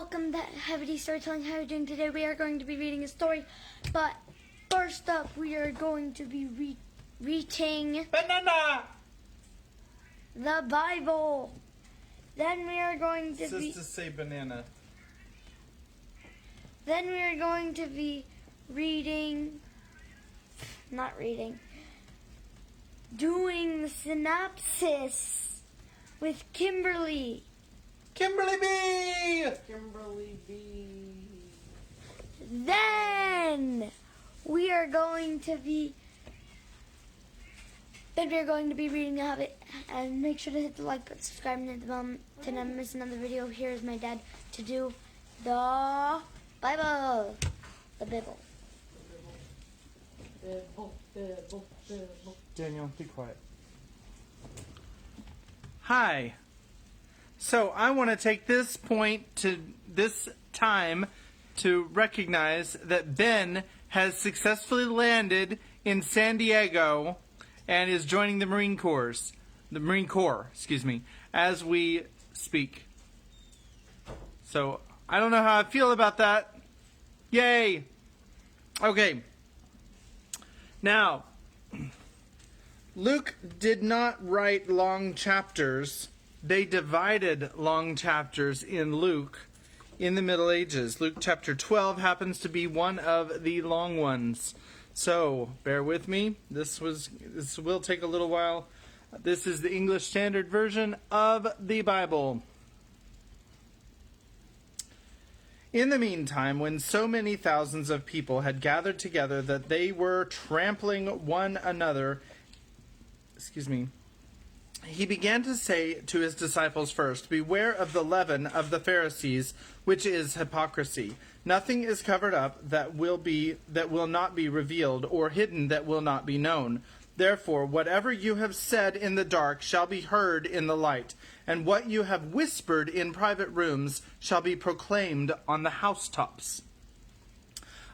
welcome to Hobbit Storytelling. How are you doing today? We are going to be reading a story, but first up, we are going to be reading Banana! the Bible. Then we are going to Sisters say banana. Then we are going to be doing the synopsis with Kimberly. Kimberly B! Kimberly B. Then we are going to be reading The Hobbit. And make sure to hit the like button, subscribe, and hit the bell to never miss another video. Here is my dad to do the Bible. The Bible. Daniel, be quiet. Hi. So I want to take this time to recognize that Ben has successfully landed in San Diego and is joining the Marine Corps, as we speak. So I don't know how I feel about that. Yay! Okay. Now, Luke did not write long chapters. They divided long chapters in Luke in the Middle Ages. Luke chapter 12 happens to be one of the long ones. So, bear with me. This will take a little while. This is the English Standard Version of the Bible. In the meantime, when so many thousands of people had gathered together that they were trampling one another, he began to say to his disciples first, "Beware of the leaven of the Pharisees, which is hypocrisy. Nothing is covered up that will not be revealed, or hidden that will not be known. Therefore, whatever you have said in the dark shall be heard in the light, and what you have whispered in private rooms shall be proclaimed on the housetops.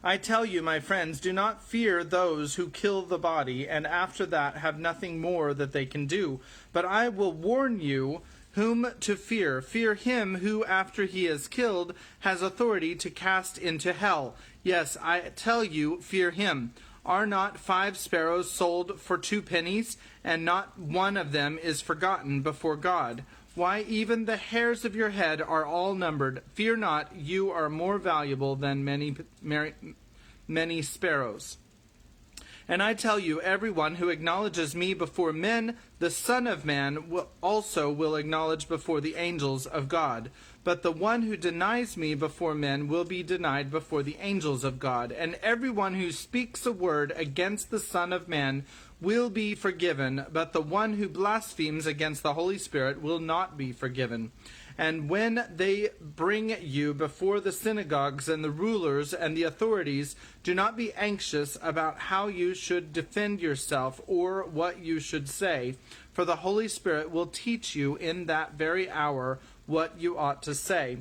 I tell you, my friends, do not fear those who kill the body, and after that have nothing more that they can do. But I will warn you whom to fear. Fear him who, after he is killed, has authority to cast into hell. Yes, I tell you, fear him. Are not 5 sparrows sold for 2 pennies, and not one of them is forgotten before God? Why, even the hairs of your head are all numbered. Fear not, you are more valuable than many sparrows. And I tell you, everyone who acknowledges me before men, the Son of Man will acknowledge before the angels of God. But the one who denies me before men will be denied before the angels of God. And everyone who speaks a word against the Son of Man will be forgiven, but the one who blasphemes against the Holy Spirit will not be forgiven. And when they bring you before the synagogues and the rulers and the authorities, do not be anxious about how you should defend yourself or what you should say, for the Holy Spirit will teach you in that very hour what you ought to say."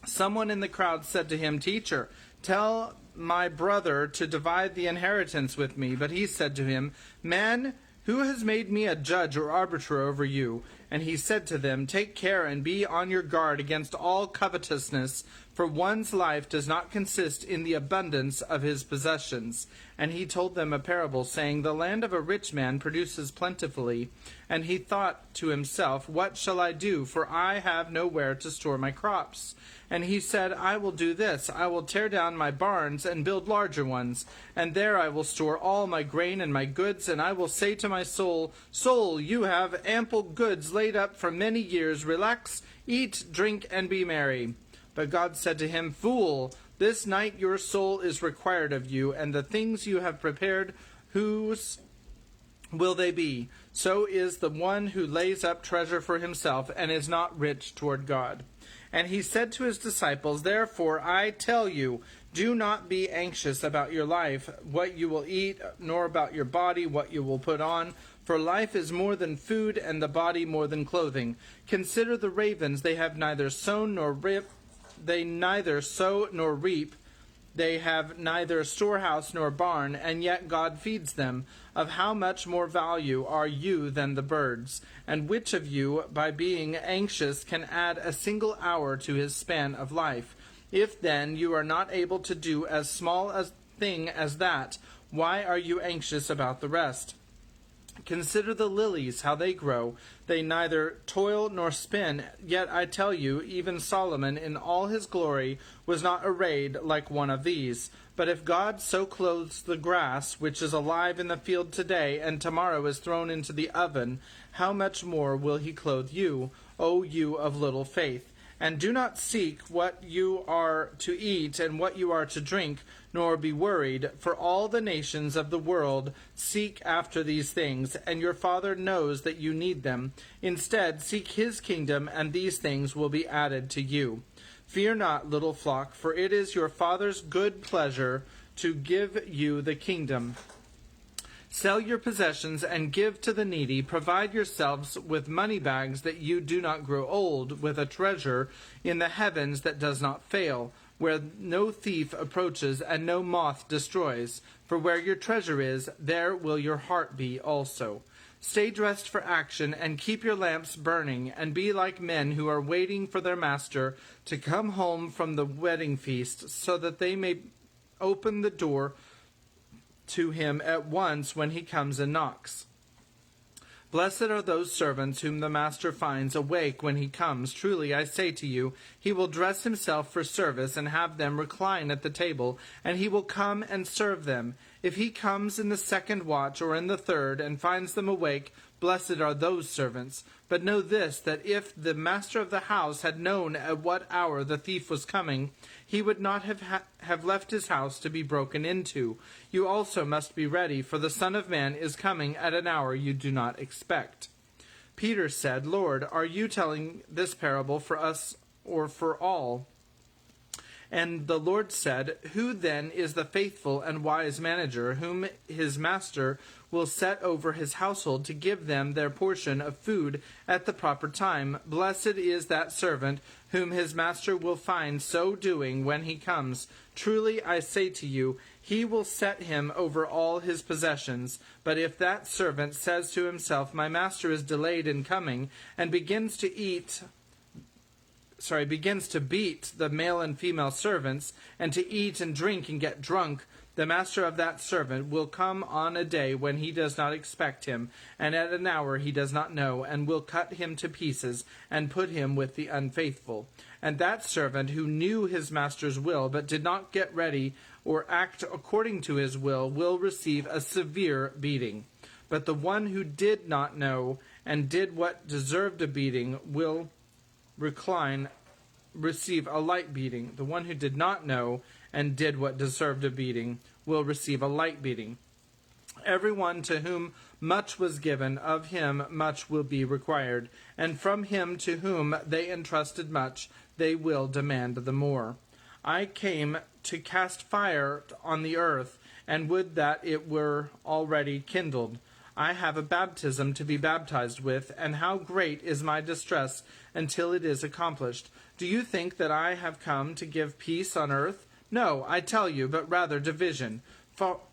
Someone in the crowd said to him, "Teacher, tell my brother to divide the inheritance with me." But he said to him, "Man, who has made me a judge or arbiter over you?" And he said to them, "Take care and be on your guard against all covetousness, for one's life does not consist in the abundance of his possessions." And he told them a parable, saying, "The land of a rich man produces plentifully. And he thought to himself, 'What shall I do? For I have nowhere to store my crops.' And he said, 'I will do this. I will tear down my barns and build larger ones. And there I will store all my grain and my goods. And I will say to my soul, Soul, you have ample goods laid up for many years. Relax, eat, drink, and be merry.' But God said to him, 'Fool, this night your soul is required of you, and the things you have prepared, whose will they be? So is the one who lays up treasure for himself and is not rich toward God.' And he said to his disciples, 'Therefore I tell you, do not be anxious about your life, what you will eat, nor about your body, what you will put on. For life is more than food, and the body more than clothing. Consider the ravens, they neither sow nor reap, They have neither storehouse nor barn, and yet God feeds them. Of how much more value are you than the birds? And which of you, by being anxious, can add a single hour to his span of life? If then you are not able to do as small a thing as that, why are you anxious about the rest? Consider the lilies, how they grow. They neither toil nor spin. Yet I tell you, even Solomon in all his glory was not arrayed like one of these. But if God so clothes the grass, which is alive in the field today, and tomorrow is thrown into the oven, how much more will he clothe you, O you of little faith? And do not seek what you are to eat and what you are to drink, nor be worried, for all the nations of the world seek after these things, and your Father knows that you need them. Instead, seek his kingdom, and these things will be added to you. Fear not, little flock, for it is your Father's good pleasure to give you the kingdom. Sell your possessions and give to the needy. Provide yourselves with money bags that you do not grow old, with a treasure in the heavens that does not fail, where no thief approaches and no moth destroys. For where your treasure is, there will your heart be also. Stay dressed for action and keep your lamps burning, and be like men who are waiting for their master to come home from the wedding feast, so that they may open the door to him at once when he comes and knocks. Blessed are those servants whom the master finds awake when he comes. Truly, I say to you, he will dress himself for service and have them recline at the table, and he will come and serve them. If he comes in the second watch or in the third and finds them awake, blessed are those servants. But know this, that if the master of the house had known at what hour the thief was coming, he would not have left his house to be broken into. You also must be ready, for the Son of Man is coming at an hour you do not expect. Peter said, Lord, are you telling this parable for us or for all? And the Lord said, Who then is the faithful and wise manager, whom his master will set over his household to give them their portion of food at the proper time? Blessed is that servant whom his master will find so doing when he comes. Truly I say to you, he will set him over all his possessions. But if that servant says to himself, My master is delayed in coming, and begins to beat the male and female servants, and to eat and drink and get drunk, the master of that servant will come on a day when he does not expect him, and at an hour he does not know, and will cut him to pieces, and put him with the unfaithful. And that servant who knew his master's will, but did not get ready or act according to his will receive a severe beating. But the one who did not know, and did what deserved a beating, will receive a light beating. The one who did not know and did what deserved a beating will receive a light beating. Everyone to whom much was given, of him much will be required, and from him to whom they entrusted much, they will demand the more. I came to cast fire on the earth, and would that it were already kindled. I have a baptism to be baptized with, and how great is my distress until it is accomplished. Do you think that I have come to give peace on earth? No, I tell you, but rather division.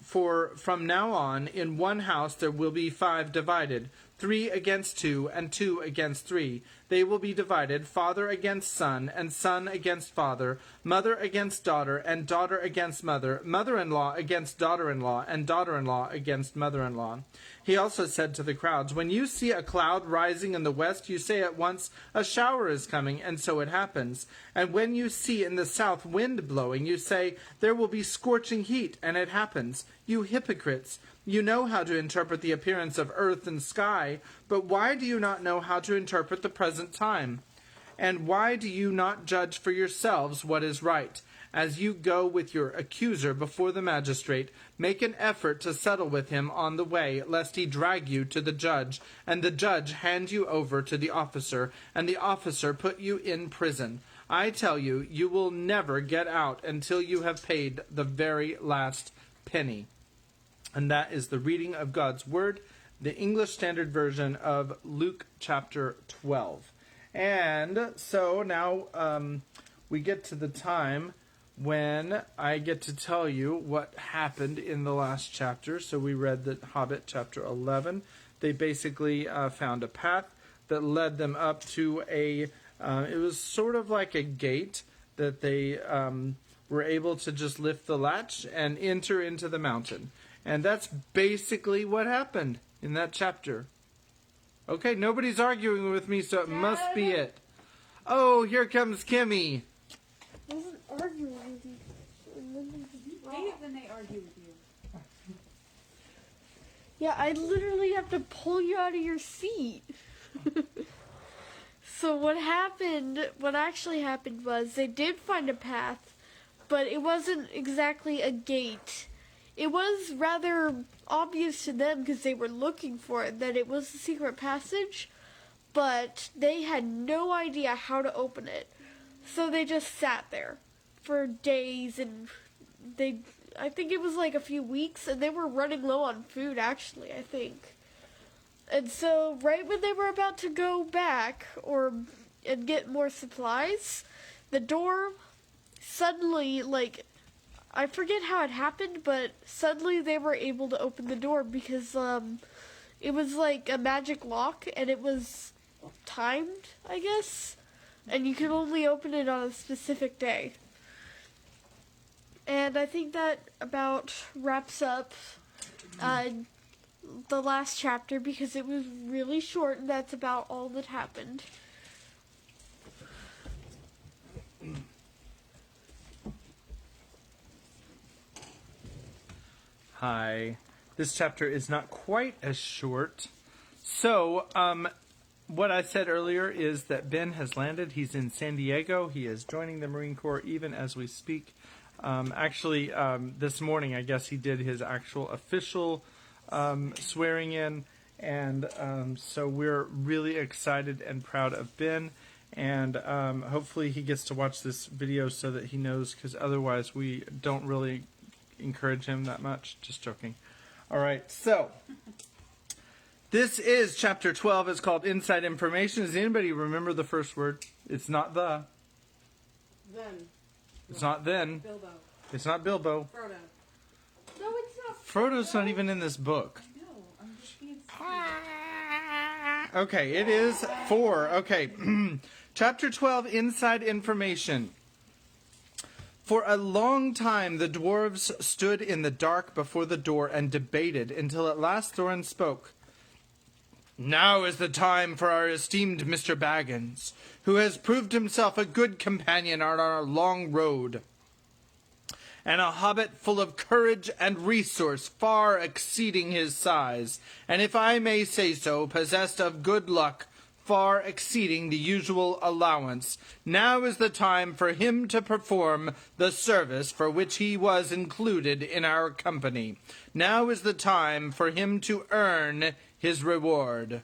For from now on, in one house there will be 5 divided, 3 against 2, and 2 against 3. They will be divided, father against son, and son against father, mother against daughter, and daughter against mother, mother-in-law against daughter-in-law, and daughter-in-law against mother-in-law. He also said to the crowds, When you see a cloud rising in the west, you say at once, A shower is coming, and so it happens. And when you see in the south wind blowing, you say, There will be scorching heat, and it happens. You hypocrites! You know how to interpret the appearance of earth and sky, but why do you not know how to interpret the present time? And why do you not judge for yourselves what is right? As you go with your accuser before the magistrate, make an effort to settle with him on the way, lest he drag you to the judge, and the judge hand you over to the officer, and the officer put you in prison. I tell you, you will never get out until you have paid the very last penny. And that is the reading of God's Word, the English Standard Version of Luke chapter 12. And so now we get to the time when I get to tell you what happened in the last chapter. So we read the Hobbit, chapter 11. They basically found a path that led them up to it was sort of like a gate that they were able to just lift the latch and enter into the mountain. And that's basically what happened in that chapter. Okay, nobody's arguing with me, so it must be it. Oh, here comes Kimmy. I wasn't arguing with you. You hate it when they argue with you. Yeah, I literally have to pull you out of your seat. So what actually happened was they did find a path, but it wasn't exactly a gate. It was rather obvious to them because they were looking for it that it was a secret passage, but they had no idea how to open it. So they just sat there for days, and I think it was like a few weeks, and they were running low on food, actually, I think. And so right when they were about to go back and get more supplies, the door suddenly, like, I forget how it happened, but suddenly they were able to open the door because it was like a magic lock, and it was timed, I guess, and you could only open it on a specific day. And I think that about wraps up the last chapter because it was really short, and that's about all that happened. Hi. This chapter is not quite as short. So, what I said earlier is that Ben has landed. He's in San Diego. He is joining the Marine Corps even as we speak. This morning, I guess he did his actual official swearing in. And so we're really excited and proud of Ben. And hopefully he gets to watch this video so that he knows, because otherwise we don't really encourage him that much. Just joking. All right, so this is chapter 12. It's called Inside Information. Does anybody remember the first word? It's not the. Then. It's not then. Bilbo. It's not Bilbo. Frodo. No, it's not. Frodo's not even in this book. No, I'm just being Okay, it is 4. Okay, chapter 12, Inside Information. For a long time the dwarves stood in the dark before the door and debated until at last Thorin spoke. Now is the time for our esteemed Mr. Baggins, who has proved himself a good companion on our long road, and a hobbit full of courage and resource far exceeding his size, and if I may say so, possessed of good luck far exceeding the usual allowance. Now is the time for him to perform the service for which he was included in our company. Now is the time for him to earn his reward.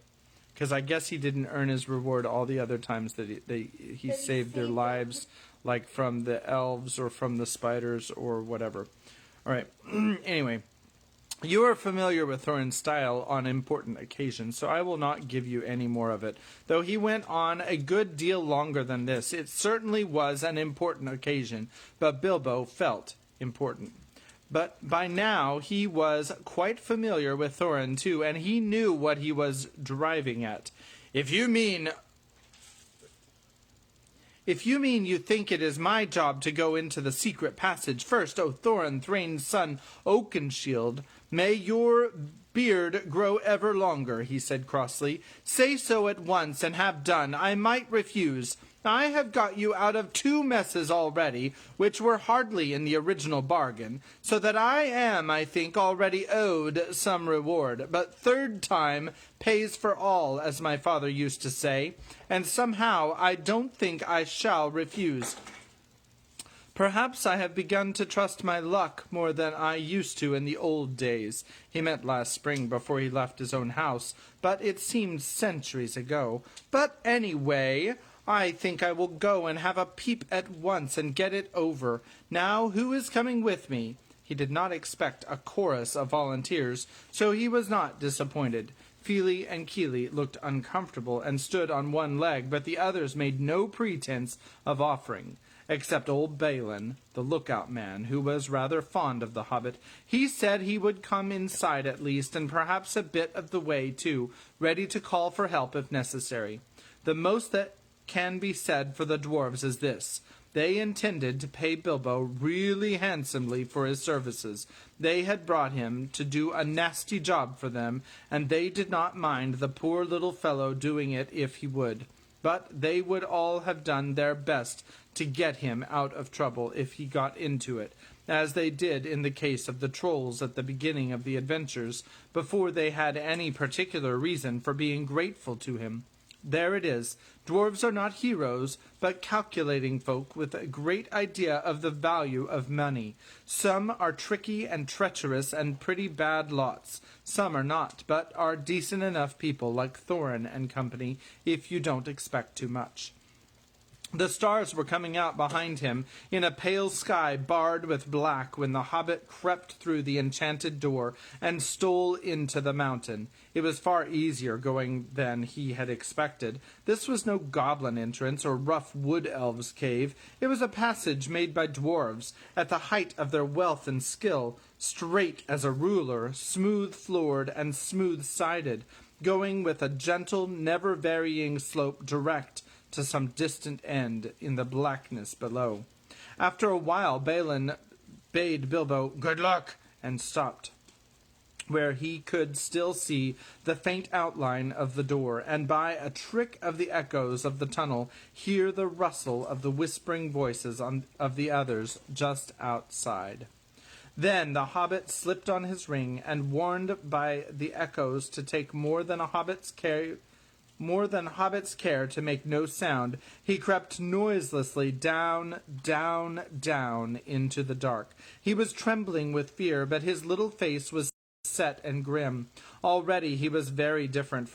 Because I guess he didn't earn his reward all the other times that he saved their lives, like from the elves or from the spiders or whatever. All right, anyway. You are familiar with Thorin's style on important occasions, so I will not give you any more of it. Though he went on a good deal longer than this, it certainly was an important occasion, but Bilbo felt important. But by now he was quite familiar with Thorin too, and he knew what he was driving at. If you mean you think it is my job to go into the secret passage first, O Thorin, Thrain's son, Oakenshield, may your beard grow ever longer, he said crossly. Say so at once and have done. I might refuse. I have got you out of 2 messes already, which were hardly in the original bargain, so that I am, I think, already owed some reward. But 3rd time pays for all, as my father used to say, and somehow I don't think I shall refuse. Perhaps I have begun to trust my luck more than I used to in the old days. He meant last spring before he left his own house, but it seemed centuries ago. But anyway, I think I will go and have a peep at once and get it over. Now, who is coming with me? He did not expect a chorus of volunteers, so he was not disappointed. Fili and Kili looked uncomfortable and stood on one leg, but the others made no pretense of offering. except old Balin, the lookout man, who was rather fond of the hobbit. He said he would come inside at least, and perhaps a bit of the way too, ready to call for help if necessary. The most that can be said for the dwarves is this: they intended to pay Bilbo really handsomely for his services. They had brought him to do a nasty job for them, and they did not mind the poor little fellow doing it if he would. But they would all have done their best to get him out of trouble if he got into it, as they did in the case of the trolls at the beginning of the adventures, before they had any particular reason for being grateful to him. There it is. Dwarves are not heroes, but calculating folk with a great idea of the value of money. Some are tricky and treacherous and pretty bad lots. Some are not, but are decent enough people like Thorin and company, if you don't expect too much. The stars were coming out behind him in a pale sky barred with black when the hobbit crept through the enchanted door and stole into the mountain. It was far easier going than he had expected. This was no goblin entrance or rough wood elves' cave. It was a passage made by dwarves, at the height of their wealth and skill, straight as a ruler, smooth-floored and smooth-sided, going with a gentle, never-varying slope direct to some distant end in the blackness below. After a while, Balin bade Bilbo good luck and stopped, where he could still see the faint outline of the door, and by a trick of the echoes of the tunnel hear the rustle of the whispering voices of the others just outside. Then the hobbit slipped on his ring, and warned by the echoes to take more than hobbit's care to make no sound, he crept noiselessly down, down, down into the dark. He was trembling with fear, but his little face was set and grim. Already he was a very different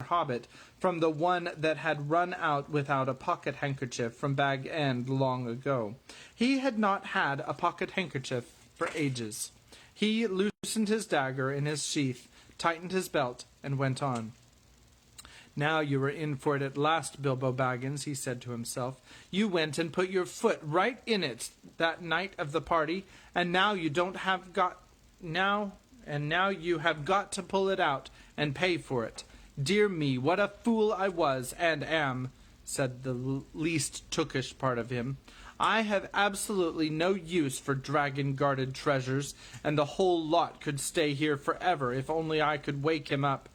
hobbit from the one that had run out without a pocket handkerchief from Bag End long ago. He had not had a pocket handkerchief for ages. He loosened his dagger in his sheath, tightened his belt, and went on. "Now you are in for it at last, Bilbo Baggins," he said to himself. "You went and put your foot right in it that night of the party, and now you have got to pull it out and pay for it. Dear me, what a fool I was and am," said the least tookish part of him. "I have absolutely no use for dragon-guarded treasures, and the whole lot could stay here forever if only I could wake up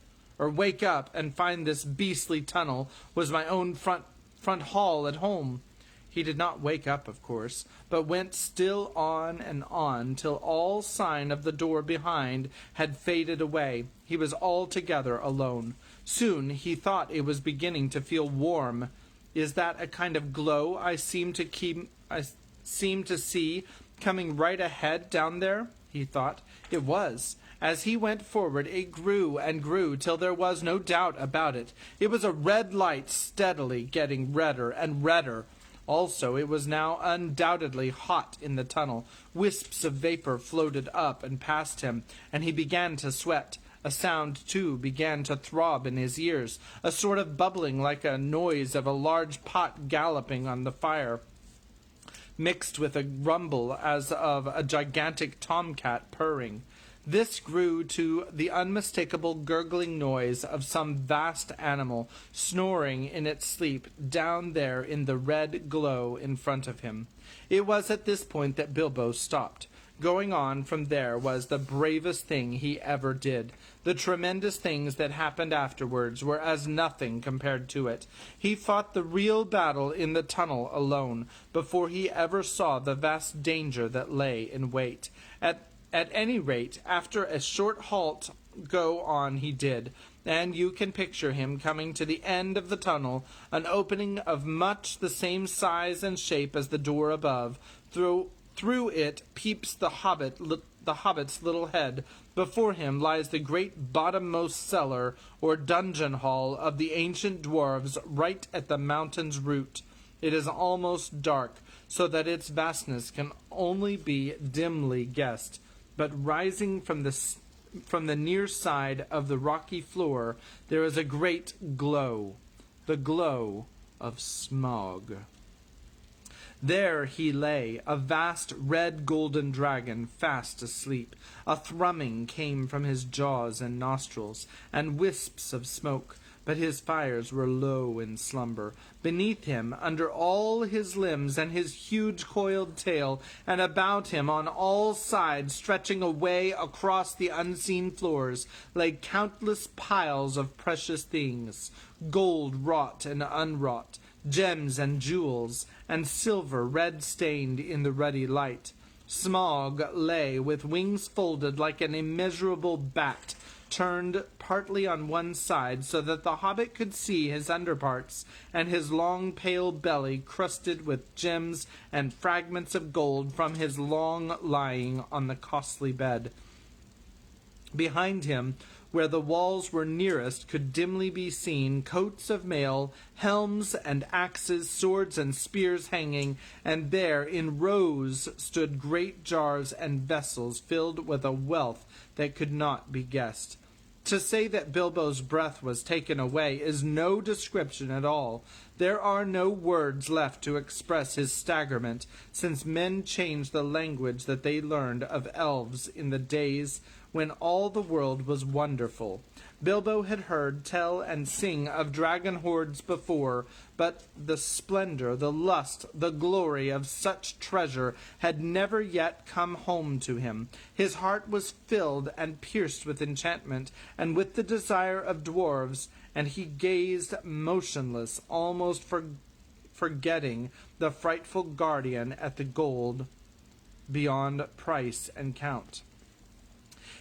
and find this beastly tunnel was my own front hall at home." He did not wake up, of course, but went still on and on till all sign of the door behind had faded away. He was altogether alone. Soon he thought it was beginning to feel warm. "Is that a kind of glow I seem to see coming right ahead down there?" he thought. It was. As he went forward, it grew and grew till there was no doubt about it. It was a red light steadily getting redder and redder. Also, it was now undoubtedly hot in the tunnel. Wisps of vapor floated up and past him, and he began to sweat. A sound, too, began to throb in his ears, a sort of bubbling like a noise of a large pot galloping on the fire, mixed with a rumble as of a gigantic tomcat purring. This grew to the unmistakable gurgling noise of some vast animal snoring in its sleep down there in the red glow in front of him. It was at this point that Bilbo stopped. Going on from there was the bravest thing he ever did. The tremendous things that happened afterwards were as nothing compared to it. He fought the real battle in the tunnel alone, before he ever saw the vast danger that lay in wait. At any rate, after a short halt, go on he did, and you can picture him coming to the end of the tunnel, an opening of much the same size and shape as the door above. Through it peeps the hobbit's little head. Before him lies the great bottommost cellar or dungeon hall of the ancient dwarves, right at the mountain's root. It is almost dark, so that its vastness can only be dimly guessed. But rising from the near side of the rocky floor, there is a great glow. The glow of Smog. There he lay, a vast red golden dragon, fast asleep. A thrumming came from his jaws and nostrils, and wisps of smoke, but his fires were low in slumber. Beneath him, under all his limbs and his huge coiled tail, and about him on all sides, stretching away across the unseen floors, lay countless piles of precious things, gold wrought and unwrought, gems and jewels, and silver red-stained in the ruddy light. Smog lay with wings folded like an immeasurable bat, turned partly on one side so that the hobbit could see his underparts, and his long pale belly crusted with gems and fragments of gold from his long lying on the costly bed. Behind him, where the walls were nearest, could dimly be seen coats of mail, helms and axes, swords and spears hanging, and there in rows stood great jars and vessels filled with a wealth that could not be guessed. To say that Bilbo's breath was taken away is no description at all. There are no words left to express his staggerment, since men changed the language that they learned of elves in the days when all the world was wonderful. Bilbo had heard tell and sing of dragon hordes before, but the splendor, the lust, the glory of such treasure had never yet come home to him. His heart was filled and pierced with enchantment, and with the desire of dwarves, and he gazed motionless, almost forgetting the frightful guardian at the gold beyond price and count.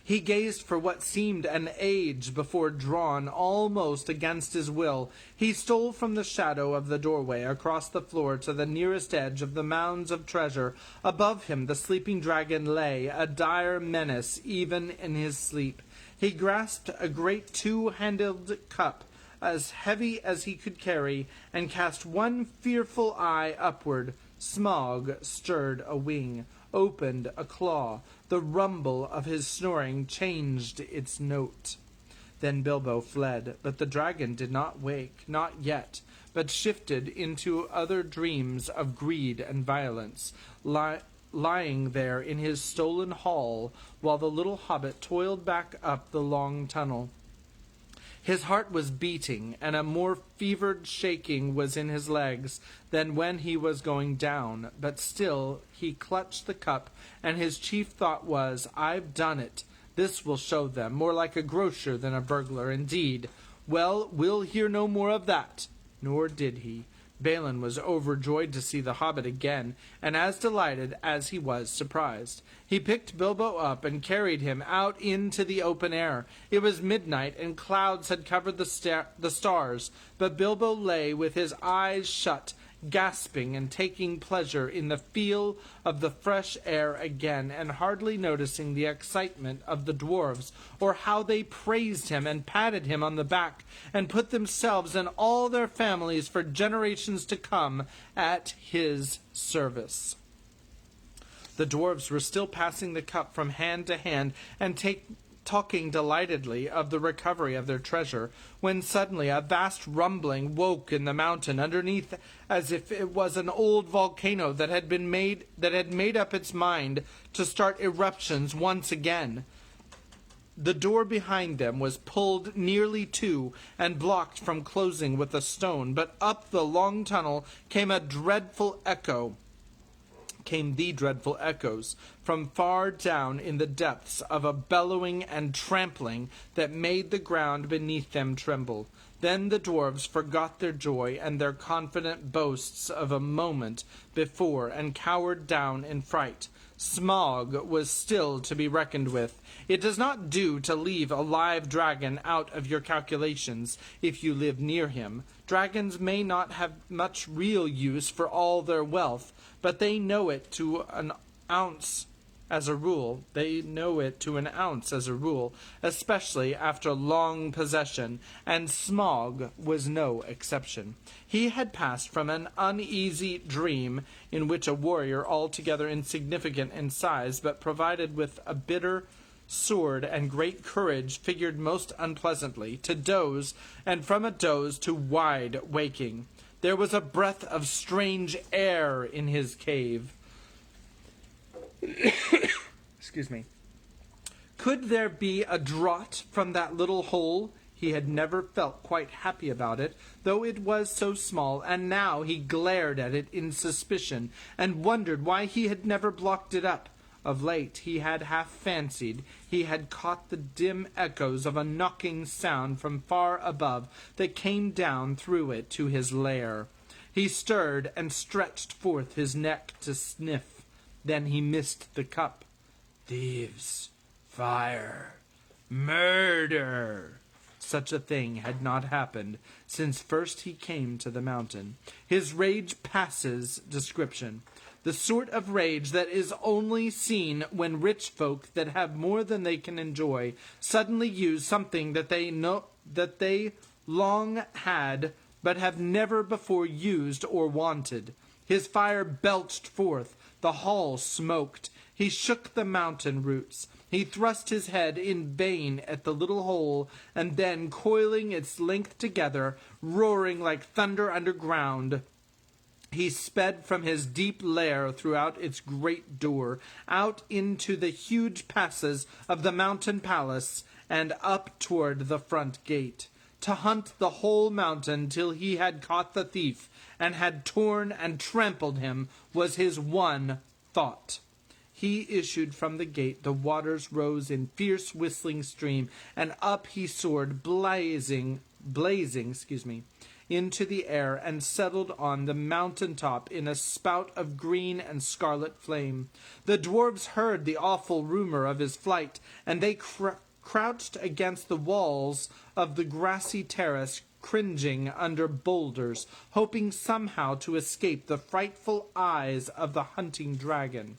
He gazed for what seemed an age before, drawn almost against his will, he stole from the shadow of the doorway across the floor to the nearest edge of the mounds of treasure. Above him the sleeping dragon lay, a dire menace even in his sleep. He grasped a great two-handled cup, as heavy as he could carry, and cast one fearful eye upward. Smog stirred a wing, opened a claw. The rumble of his snoring changed its note. Then Bilbo fled, but the dragon did not wake, not yet, but shifted into other dreams of greed and violence, lying there in his stolen hall, while the little hobbit toiled back up the long tunnel. His heart was beating, and a more fevered shaking was in his legs than when he was going down, but still he clutched the cup, and his chief thought was, "I've done it. This will show them. More like a grocer than a burglar, indeed. Well, we'll hear no more of that." Nor did he. Balin was overjoyed to see the hobbit again, and as delighted as he was surprised. He picked Bilbo up and carried him out into the open air. It was midnight, and clouds had covered the stars, but Bilbo lay with his eyes shut, gasping and taking pleasure in the feel of the fresh air again, and hardly noticing the excitement of the dwarves, or how they praised him and patted him on the back, and put themselves and all their families for generations to come at his service. The dwarves were still passing the cup from hand to hand, and talking delightedly of the recovery of their treasure, when suddenly a vast rumbling woke in the mountain underneath, as if it was an old volcano that had made up its mind to start eruptions once again. The door behind them was pulled nearly to and blocked from closing with a stone, but up the long tunnel came the dreadful echoes from far down in the depths of a bellowing and trampling that made the ground beneath them tremble. Then the dwarves forgot their joy and their confident boasts of a moment before, and cowered down in fright. Smog was still to be reckoned with. It does not do to leave a live dragon out of your calculations if you live near him. Dragons may not have much real use for all their wealth, but they know it to an ounce as a rule. Especially after long possession, and Smog was no exception. He had passed from an uneasy dream in which a warrior altogether insignificant in size, but provided with a bitter sword and great courage, figured most unpleasantly, to doze, and from a doze to wide waking. There was a breath of strange air in his cave. Excuse me. Could there be a draught from that little hole? He had never felt quite happy about it, though it was so small, and now he glared at it in suspicion, and wondered why he had never blocked it up. Of late he had half fancied he had caught the dim echoes of a knocking sound from far above that came down through it to his lair. He stirred and stretched forth his neck to sniff. Then he missed the cup. Thieves, fire, murder. Such a thing had not happened since first he came to the mountain. His rage passes description. The sort of rage that is only seen when rich folk that have more than they can enjoy suddenly use something that they long had but have never before used or wanted. His fire belched forth. The hall smoked. He shook the mountain roots. He thrust his head in vain at the little hole, and then, coiling its length together, roaring like thunder underground, he sped from his deep lair throughout its great door, out into the huge passes of the mountain palace, and up toward the front gate, to hunt the whole mountain till he had caught the thief, and had torn and trampled him, was his one thought. He issued from the gate, the waters rose in fierce whistling stream, and up he soared, blazing, into the air, and settled on the mountain top in a spout of green and scarlet flame. The dwarves heard the awful rumor of his flight, and they crouched against the walls of the grassy terrace, cringing under boulders, hoping somehow to escape the frightful eyes of the hunting dragon.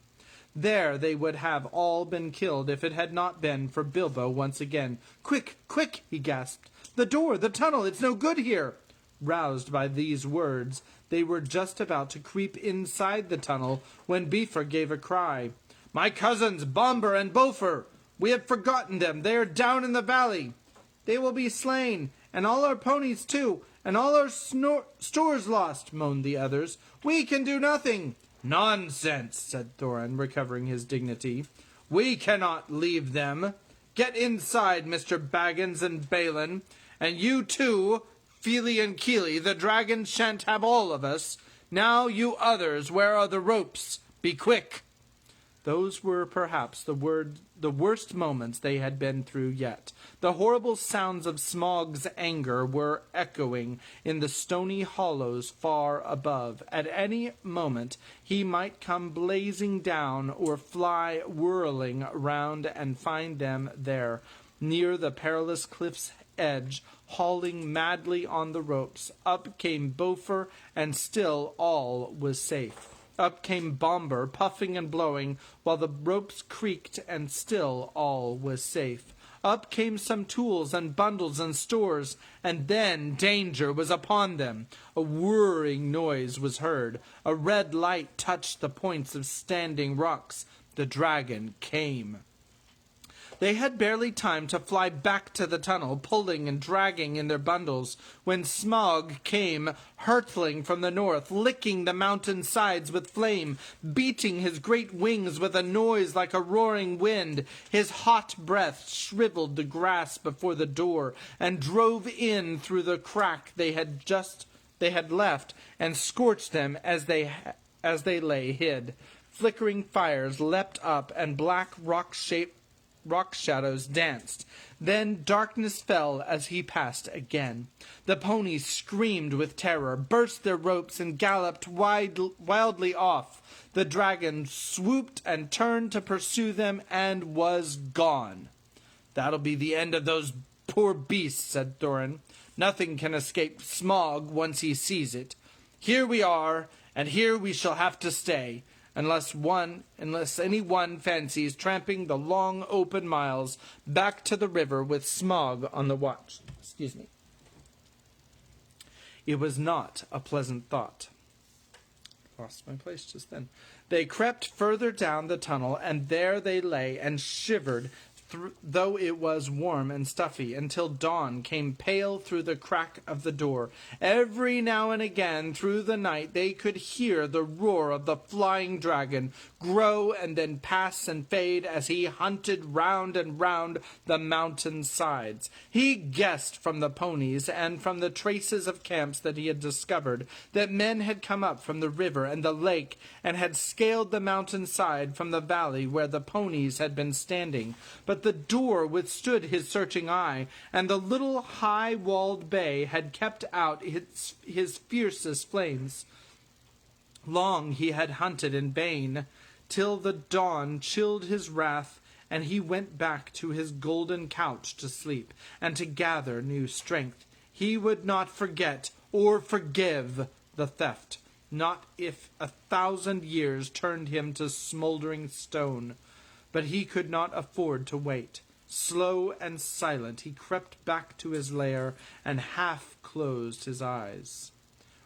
There they would have all been killed if it had not been for Bilbo once again. "Quick, quick!" he gasped. "The door, the tunnel, it's no good here!" Roused by these words, they were just about to creep inside the tunnel when Beaver gave a cry. "My cousins, Bomber and Bofer! We have forgotten them. They are down in the valley." "They will be slain, and all our ponies too, and all our stores lost," moaned the others. "We can do nothing." "Nonsense," said Thorin, recovering his dignity. "We cannot leave them. Get inside, Mr. Baggins and Balin. And you too, Feely and Keely. The dragon shan't have all of us. Now, you others, where are the ropes? Be quick." Those were perhaps the worst moments they had been through yet. The horrible sounds of Smaug's anger were echoing in the stony hollows far above. At any moment he might come blazing down or fly whirling round and find them there, near the perilous cliff's edge, hauling madly on the ropes. Up came Bofer, and still all was safe. Up came Bomber, puffing and blowing, while the ropes creaked, and still all was safe. Up came some tools and bundles and stores, and then danger was upon them. A whirring noise was heard. A red light touched the points of standing rocks. The dragon came. They had barely time to fly back to the tunnel, pulling and dragging in their bundles, when Smaug came hurtling from the north, licking the mountain sides with flame, beating his great wings with a noise like a roaring wind. His hot breath shriveled the grass before the door, and drove in through the crack they had left, and scorched them as they lay hid. Flickering fires leapt up, and black rock shadows danced. Then darkness fell as he passed again. The ponies screamed with terror, burst their ropes, and galloped wildly off. The dragon swooped and turned to pursue them, and was gone. "That'll be the end of those poor beasts," said Thorin. "Nothing can escape Smaug once he sees it. Here we are, and here we shall have to stay. Unless any one fancies tramping the long open miles back to the river with Smaug on the watch." It was not a pleasant thought. Lost my place just then. They crept further down the tunnel, and there they lay and shivered though it was warm and stuffy, until dawn came pale through the crack of the door. Every now and again through the night they could hear the roar of the flying dragon grow and then pass and fade as he hunted round and round the mountain sides. He guessed from the ponies and from the traces of camps that he had discovered that men had come up from the river and the lake and had scaled the mountain side from the valley where the ponies had been standing. But the door withstood his searching eye, and the little high-walled bay had kept out his fiercest flames. Long he had hunted in vain, till the dawn chilled his wrath, and he went back to his golden couch to sleep, and to gather new strength. He would not forget or forgive the theft, not if 1,000 years turned him to smoldering stone. But he could not afford to wait. Slow and silent he crept back to his lair and half closed his eyes.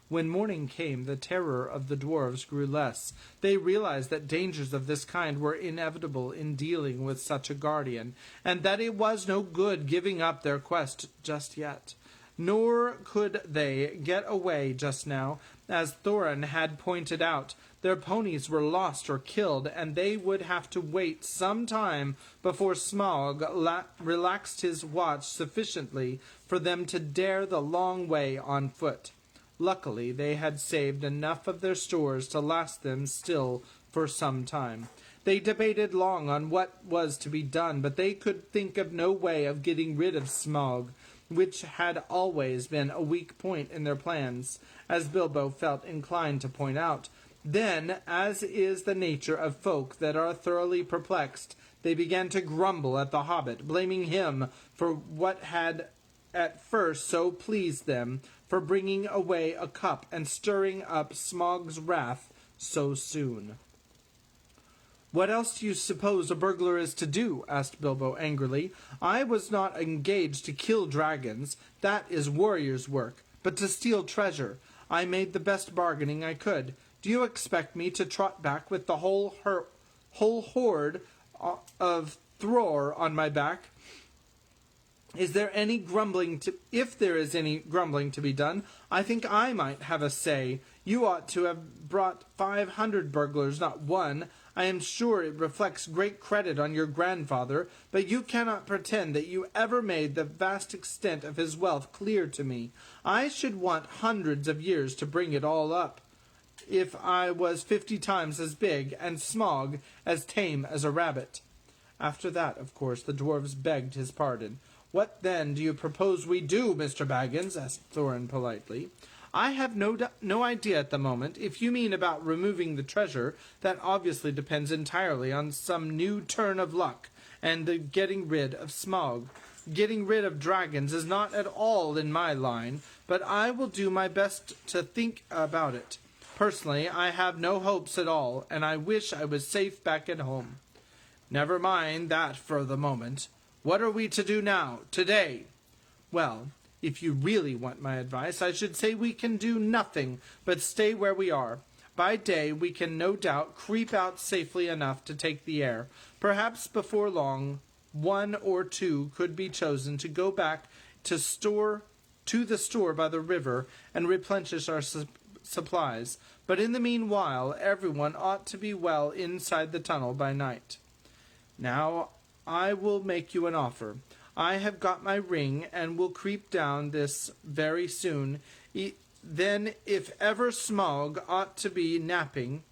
When morning came, the terror of the dwarves grew less. They realized that dangers of this kind were inevitable in dealing with such a guardian, and that it was no good giving up their quest just yet. Nor could they get away just now, as Thorin had pointed out. Their ponies were lost or killed, and they would have to wait some time before Smaug relaxed his watch sufficiently for them to dare the long way on foot. Luckily, they had saved enough of their stores to last them still for some time. They debated long on what was to be done, but they could think of no way of getting rid of Smaug, which had always been a weak point in their plans, as Bilbo felt inclined to point out. Then, as is the nature of folk that are thoroughly perplexed, they began to grumble at the Hobbit, blaming him for what had at first so pleased them, for bringing away a cup and stirring up Smaug's wrath so soon. "What else do you suppose a burglar is to do?" asked Bilbo angrily. "I was not engaged to kill dragons. That is warrior's work. But to steal treasure, I made the best bargaining I could. Do you expect me to trot back with the whole horde of Thror on my back? If there is any grumbling to be done, I think I might have a say. You ought to have brought 500 burglars, not one. I am sure it reflects great credit on your grandfather, but you cannot pretend that you ever made the vast extent of his wealth clear to me. I should want hundreds of years to bring it all up, if I was 50 times as big, and Smaug as tame as a rabbit." After that, of course, the dwarves begged his pardon. "What, then, do you propose we do, Mr. Baggins?" asked Thorin politely. "I have no idea at the moment. If you mean about removing the treasure, that obviously depends entirely on some new turn of luck, and the getting rid of Smaug. Getting rid of dragons is not at all in my line, but I will do my best to think about it. Personally, I have no hopes at all, and I wish I was safe back at home." "Never mind that for the moment. What are we to do now, today?" "Well, if you really want my advice, I should say we can do nothing but stay where we are. By day we can no doubt creep out safely enough to take the air. Perhaps before long, one or two could be chosen to go back to the store by the river and replenish our supplies. But in the meanwhile, everyone ought to be well inside the tunnel by night. Now, I will make you an offer. I have got my ring, and will creep down this very soon. Then, if ever Smaug ought to be napping,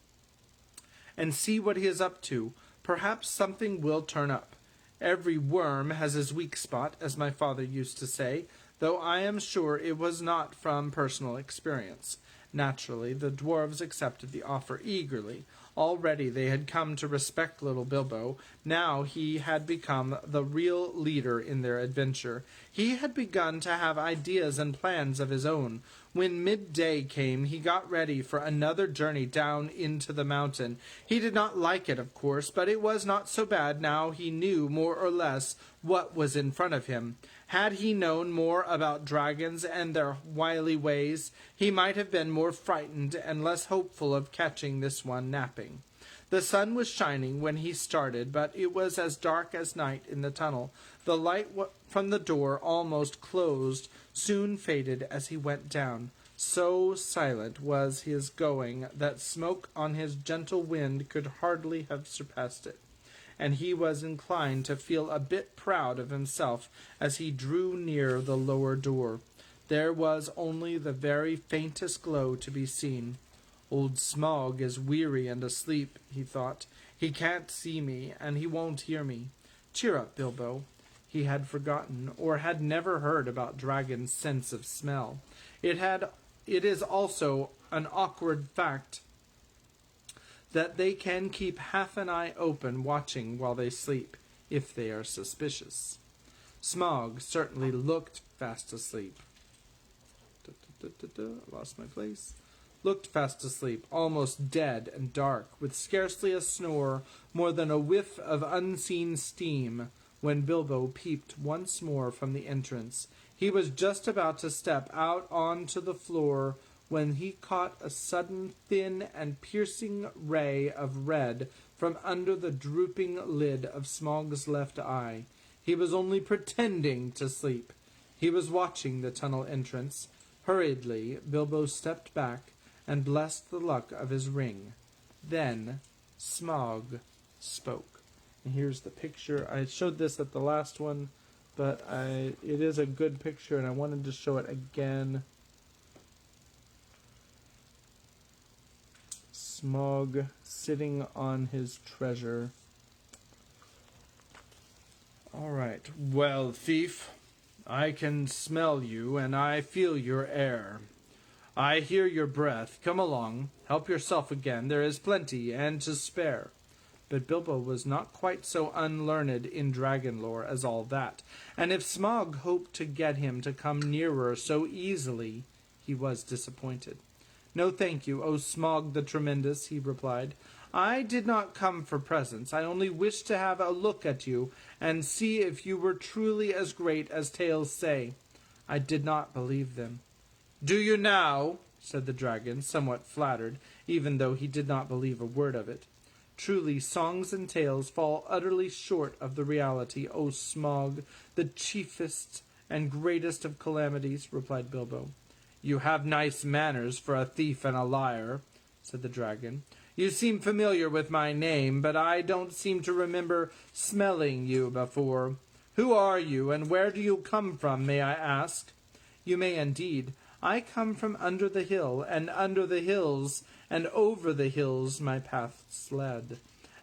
and see what he is up to, perhaps something will turn up. Every worm has his weak spot, as my father used to say, though I am sure it was not from personal experience." Naturally, the dwarves accepted the offer eagerly. Already they had come to respect little Bilbo. Now he had become the real leader in their adventure. He had begun to have ideas and plans of his own. When midday came, he got ready for another journey down into the mountain. He did not like it, of course, but it was not so bad now he knew more or less what was in front of him. Had he known more about dragons and their wily ways, he might have been more frightened and less hopeful of catching this one napping. The sun was shining when he started, but it was as dark as night in the tunnel. The light from the door, almost closed, soon faded as he went down. So silent was his going that smoke on his gentle wind could hardly have surpassed it, and he was inclined to feel a bit proud of himself as he drew near the lower door. There was only the very faintest glow to be seen. Old Smaug is weary and asleep, he thought. He can't see me, and he won't hear me. Cheer up, Bilbo. He had forgotten, or had never heard about dragons' sense of smell. It is also an awkward fact that they can keep half an eye open watching while they sleep, if they are suspicious. Smaug certainly looked fast asleep. Lost my place. Looked fast asleep, almost dead and dark, with scarcely a snore, more than a whiff of unseen steam, when Bilbo peeped once more from the entrance. He was just about to step out onto the floor when he caught a sudden thin and piercing ray of red from under the drooping lid of Smaug's left eye. He was only pretending to sleep. He was watching the tunnel entrance. Hurriedly, Bilbo stepped back and blessed the luck of his ring. Then Smaug spoke. And here's the picture. I showed this at the last one, but it is a good picture, and I wanted to show it again. Smaug sitting on his treasure. All right. Well, thief, I can smell you, and I feel your air. I hear your breath. Come along. Help yourself again. There is plenty, and to spare. But Bilbo was not quite so unlearned in dragon lore as all that, and if Smaug hoped to get him to come nearer so easily, he was disappointed. No, thank you, O Smaug the Tremendous, he replied. I did not come for presents. I only wished to have a look at you and see if you were truly as great as tales say. I did not believe them. Do you now? Said the dragon, somewhat flattered, even though he did not believe a word of it. Truly, songs and tales fall utterly short of the reality, O Smaug, the chiefest and greatest of calamities, replied Bilbo. You have nice manners for a thief and a liar, said the dragon. You seem familiar with my name, but I don't seem to remember smelling you before. Who are you, and where do you come from, may I ask? You may indeed. I come from under the hill, and under the hills, and over the hills my paths led.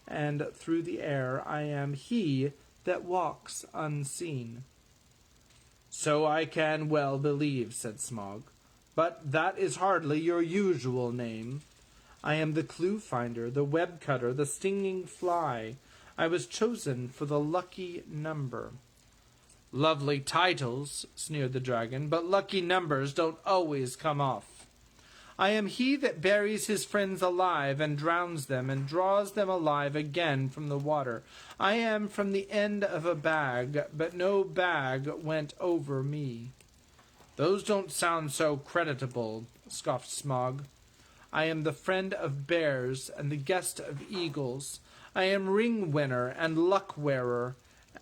And through the air I am he that walks unseen. So I can well believe, said Smaug. But that is hardly your usual name. I am the clue finder, the web cutter, the stinging fly. I was chosen for the lucky number. Lovely titles, sneered the dragon, but lucky numbers don't always come off. I am he that buries his friends alive and drowns them and draws them alive again from the water. I am from the end of a bag, but no bag went over me. Those don't sound so creditable, scoffed Smaug. I am the friend of bears and the guest of eagles. I am ring winner and luck wearer.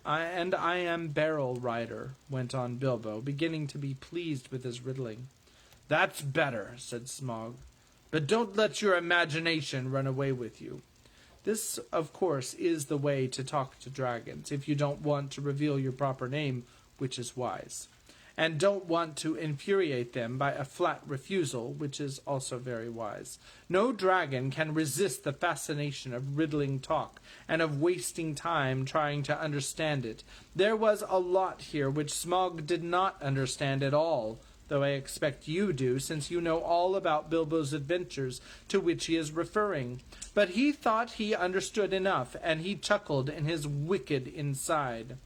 And I am barrel rider, went on Bilbo, beginning to be pleased with his riddling. That's better, said Smaug. But don't let your imagination run away with you. This, of course, is the way to talk to dragons, if you don't want to reveal your proper name, which is wise, and don't want to infuriate them by a flat refusal, which is also very wise. No dragon can resist the fascination of riddling talk, and of wasting time trying to understand it. There was a lot here which Smaug did not understand at all, though I expect you do, since you know all about Bilbo's adventures to which he is referring. But he thought he understood enough, and he chuckled in his wicked inside.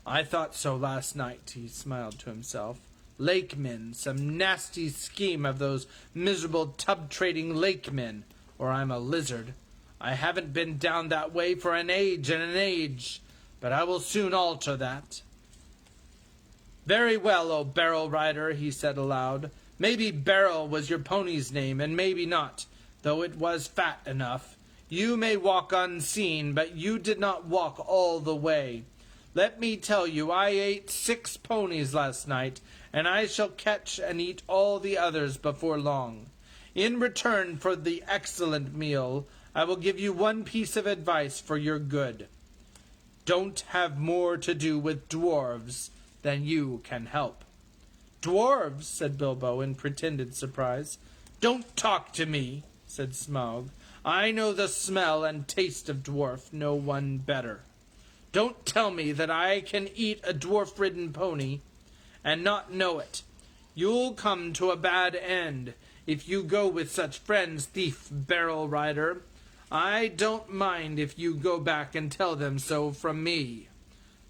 I thought so last night, he smiled to himself. Lakemen, some nasty scheme of those miserable tub-trading lakemen, or I'm a lizard. I haven't been down that way for an age and an age, but I will soon alter that. Very well, O Barrel Rider, he said aloud. Maybe Barrel was your pony's name, and maybe not, though it was fat enough. You may walk unseen, but you did not walk all the way. Let me tell you, I ate 6 ponies last night, and I shall catch and eat all the others before long. In return for the excellent meal, I will give you one piece of advice for your good. Don't have more to do with dwarves than you can help." "Dwarves?" said Bilbo in pretended surprise. "Don't talk to me," said Smaug. "I know the smell and taste of dwarf, no one better. Don't tell me that I can eat a dwarf-ridden pony and not know it. You'll come to a bad end if you go with such friends, thief, barrel rider. I don't mind if you go back and tell them so from me."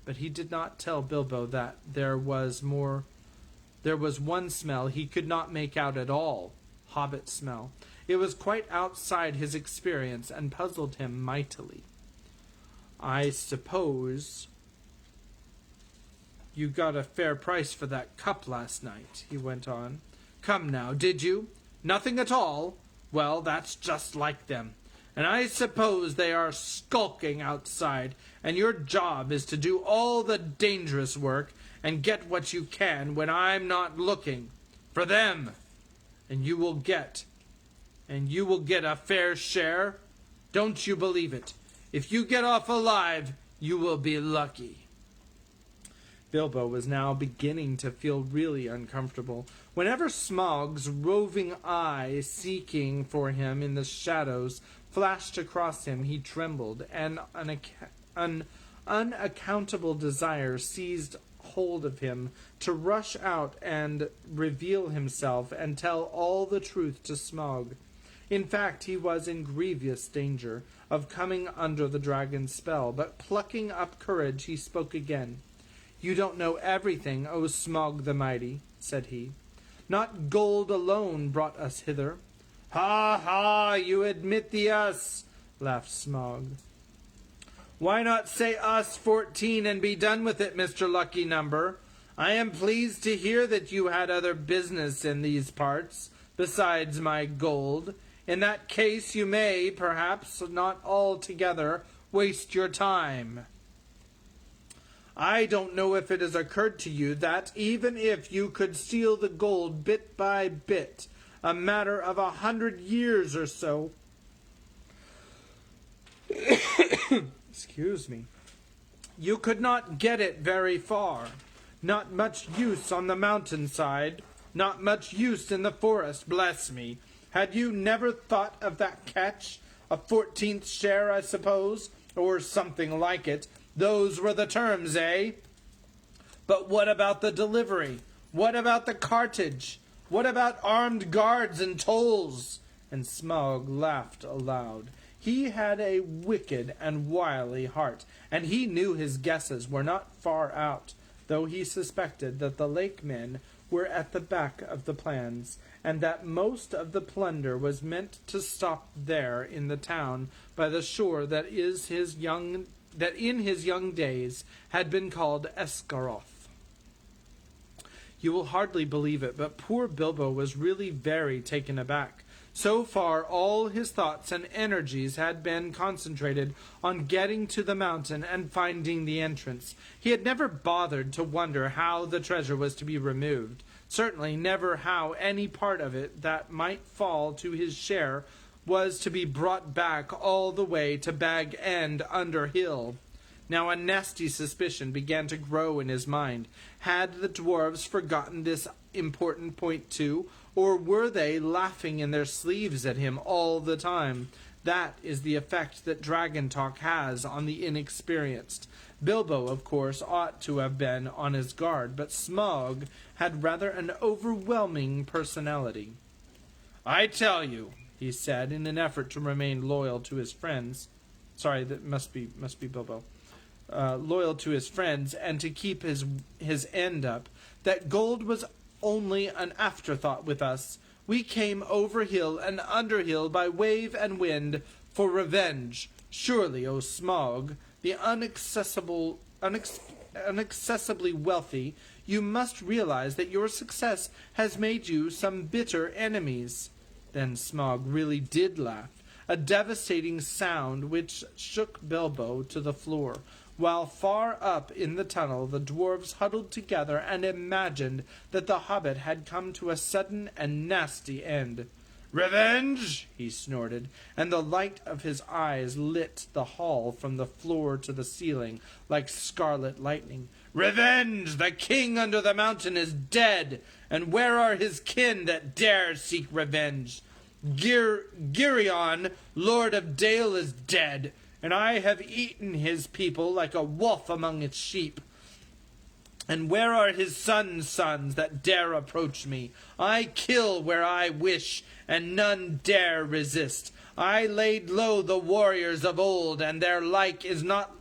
But he did not tell Bilbo that there was one smell he could not make out at all. Hobbit smell. It was quite outside his experience and puzzled him mightily. "I suppose you got a fair price for that cup last night," he went on. "Come now, did you? Nothing at all? Well, that's just like them. And I suppose they are skulking outside, and your job is to do all the dangerous work and get what you can when I'm not looking. For them. And you will get a fair share. Don't you believe it? If you get off alive, you will be lucky." Bilbo was now beginning to feel really uncomfortable. Whenever Smaug's roving eye, seeking for him in the shadows, flashed across him, he trembled, and an unaccountable desire seized hold of him to rush out and reveal himself and tell all the truth to Smaug. In fact, he was in grievous danger of coming under the dragon's spell, but plucking up courage, he spoke again. "You don't know everything, O Smaug the Mighty," said he. "Not gold alone brought us hither." "Ha, ha, you admit the us," laughed Smaug. "Why not say us 14 and be done with it, Mr. Lucky Number? I am pleased to hear that you had other business in these parts, besides my gold. In that case you may, perhaps, not altogether waste your time. I don't know if it has occurred to you that, even if you could steal the gold bit by bit, a matter of 100 years or so, excuse me, you could not get it very far. Not much use on the mountainside, not much use in the forest, bless me. Had you never thought of that catch? A 14th share, I suppose, or something like it. Those were the terms, eh? But what about the delivery? What about the cartage? What about armed guards and tolls?" And Smaug laughed aloud. He had a wicked and wily heart, and he knew his guesses were not far out, though he suspected that the lake men were at the back of the plans, and that most of the plunder was meant to stop there in the town by the shore that in his young days had been called Esgaroth. You will hardly believe it, but poor Bilbo was really very taken aback. So far, all his thoughts and energies had been concentrated on getting to the mountain and finding the entrance. He had never bothered to wonder how the treasure was to be removed, certainly never how any part of it that might fall to his share was to be brought back all the way to Bag End under Hill. Now a nasty suspicion began to grow in his mind. Had the dwarves forgotten this important point too, or were they laughing in their sleeves at him all the time? That is the effect that dragon talk has on the inexperienced. Bilbo, of course, ought to have been on his guard, but Smaug had rather an overwhelming personality. "I tell you," he said, in an effort to remain loyal to his friends. Sorry, that must be Bilbo. Loyal to his friends and to keep his end up, that gold was only an afterthought with us. We came over hill and under hill by wave and wind for revenge. Surely, O Smaug, the inaccessibly wealthy, you must realize that your success has made you some bitter enemies." Then Smaug really did laugh. a devastating sound which shook Bilbo to the floor, while far up in the tunnel the dwarves huddled together and imagined that the hobbit had come to a sudden and nasty end. "Revenge!" he snorted, and the light of his eyes lit the hall from the floor to the ceiling like scarlet lightning. "Revenge! The king under the mountain is dead, and where are his kin that dare seek revenge? Girion, lord of Dale, is dead, and I have eaten his people like a wolf among its sheep. And where are his sons' that dare approach me? I kill where I wish, and none dare resist. I laid low the warriors of old, and their like is not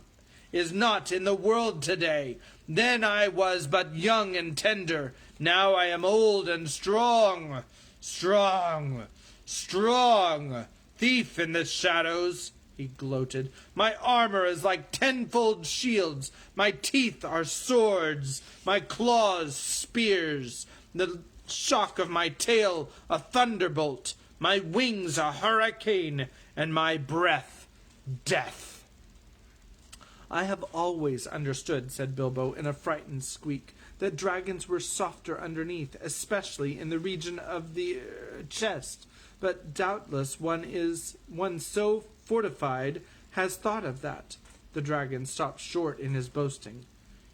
in the world today. Then I was but young and tender. Now I am old and strong. Strong. Thief in the shadows," he gloated. "My armor is like tenfold shields. My teeth are swords. My claws spears. The shock of my tail a thunderbolt. My wings a hurricane. And my breath death." "I have always understood," said Bilbo in a frightened squeak, "that dragons were softer underneath, especially in the region of the chest. But doubtless one so fortified has thought of that." The dragon stopped short in his boasting.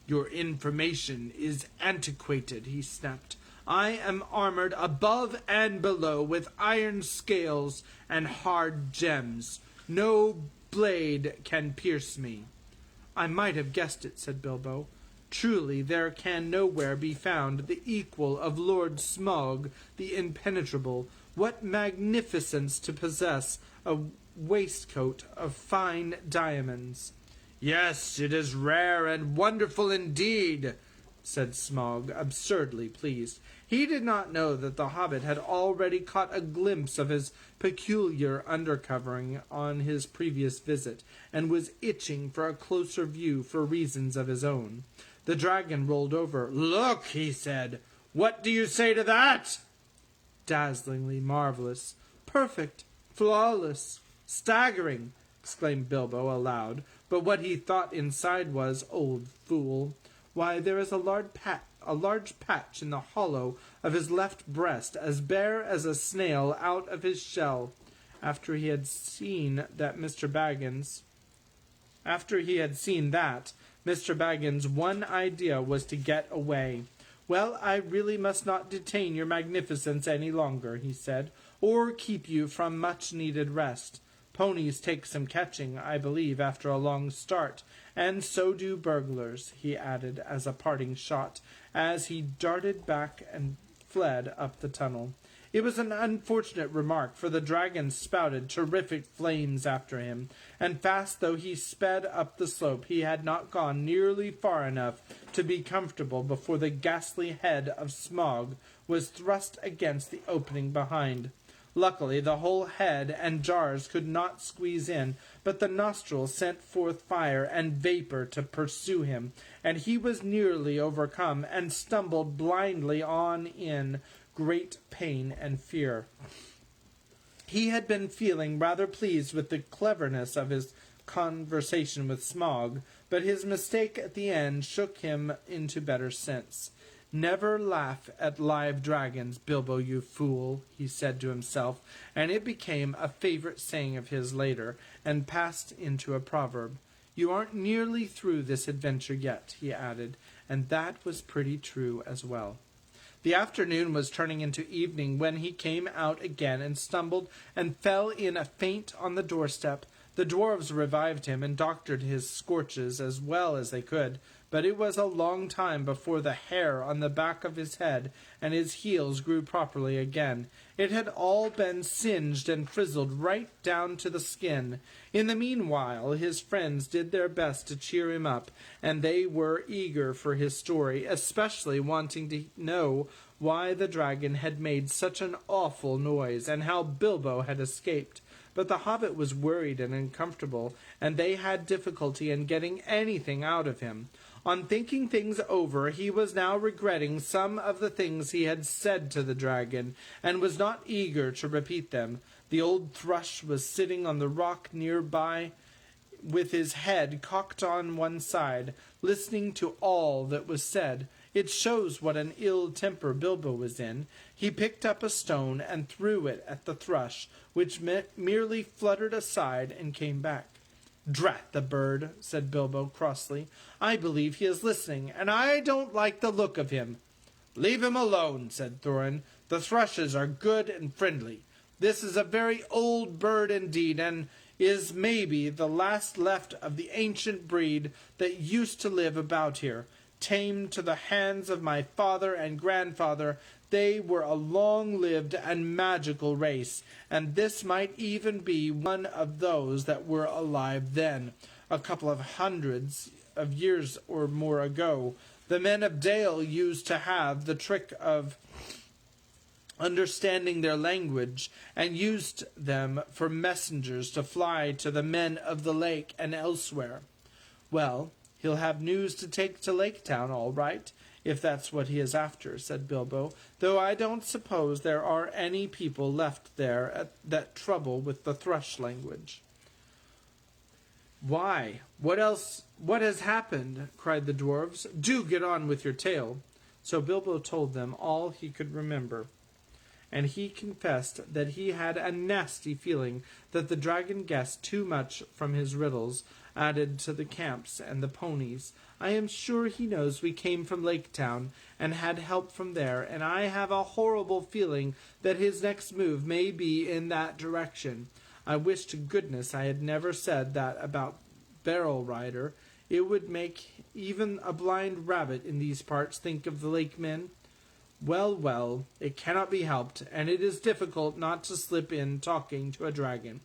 "Your information is antiquated," he snapped. "I am armored above and below with iron scales and hard gems. No blade can pierce me." "I might have guessed it," said Bilbo. "Truly there can nowhere be found the equal of Lord Smaug the Impenetrable. What magnificence to possess a waistcoat of fine diamonds." "Yes, it is rare and wonderful indeed," said Smaug, absurdly pleased. He did not know that the hobbit had already caught a glimpse of his peculiar undercovering on his previous visit, and was itching for a closer view for reasons of his own. The dragon rolled over. "Look," he said. "What do you say to that?" "Dazzlingly marvelous. Perfect. Flawless. Staggering," exclaimed Bilbo aloud, but what he thought inside was, "Old fool. Why, there is a large patch in the hollow of his left breast, as bare as a snail out of his shell." After he had seen that, Mr. Baggin's one idea was to get away. "Well, I really must not detain your magnificence any longer," he said, "or keep you from much-needed rest. Ponies take some catching, I believe, after a long start, and so do burglars," he added as a parting shot, as he darted back and fled up the tunnel. It was an unfortunate remark, for the dragon spouted terrific flames after him, and fast though he sped up the slope, he had not gone nearly far enough to be comfortable before the ghastly head of Smaug was thrust against the opening behind. Luckily, the whole head and jars could not squeeze in, but the nostrils sent forth fire and vapor to pursue him, and he was nearly overcome and stumbled blindly on in great pain and fear. He had been feeling rather pleased with the cleverness of his conversation with Smaug, but his mistake at the end shook him into better sense. "Never laugh at live dragons, Bilbo, you fool," he said to himself, and it became a favorite saying of his later, and passed into a proverb. "You aren't nearly through this adventure yet," he added, and that was pretty true as well. The afternoon was turning into evening when he came out again and stumbled and fell in a faint on the doorstep. The dwarves revived him and doctored his scorches as well as they could, but it was a long time before the hair on the back of his head and his heels grew properly again. It had all been singed and frizzled right down to the skin. In the meanwhile, his friends did their best to cheer him up, and they were eager for his story, especially wanting to know why the dragon had made such an awful noise, and how Bilbo had escaped. but the hobbit was worried and uncomfortable, and they had difficulty in getting anything out of him. On thinking things over, he was now regretting some of the things he had said to the dragon, and was not eager to repeat them. The old thrush was sitting on the rock near by, with his head cocked on one side, listening to all that was said. It shows what an ill temper Bilbo was in. He picked up a stone and threw it at the thrush, which merely fluttered aside and came back. "Drat the bird," said Bilbo crossly. "I believe he is listening, and I don't like the look of him." "Leave him alone," said Thorin. "The thrushes are good and friendly. This is a very old bird indeed, and is maybe the last left of the ancient breed that used to live about here. Tamed to the hands of my father and grandfather, they were a long-lived and magical race, and this might even be one of those that were alive then, a couple of hundreds of years or more ago. The men of Dale used to have the trick of understanding their language, and used them for messengers to fly to the men of the lake and elsewhere." "Well, he'll have news to take to Lake Town, all right, if that's what he is after," said Bilbo, "though I don't suppose there are any people left there that trouble with the thrush language." "Why, what has happened?" cried the dwarves. "Do get on with your tale." So Bilbo told them all he could remember, and he confessed that he had a nasty feeling that the dragon guessed too much from his riddles, added to the camps and the ponies. "I am sure he knows we came from Lake Town and had help from there, and I have a horrible feeling that his next move may be in that direction. I wish to goodness I had never said that about Barrel Rider. It would make even a blind rabbit in these parts think of the lake men. Well, well, it cannot be helped, and it is difficult not to slip in talking to a dragon.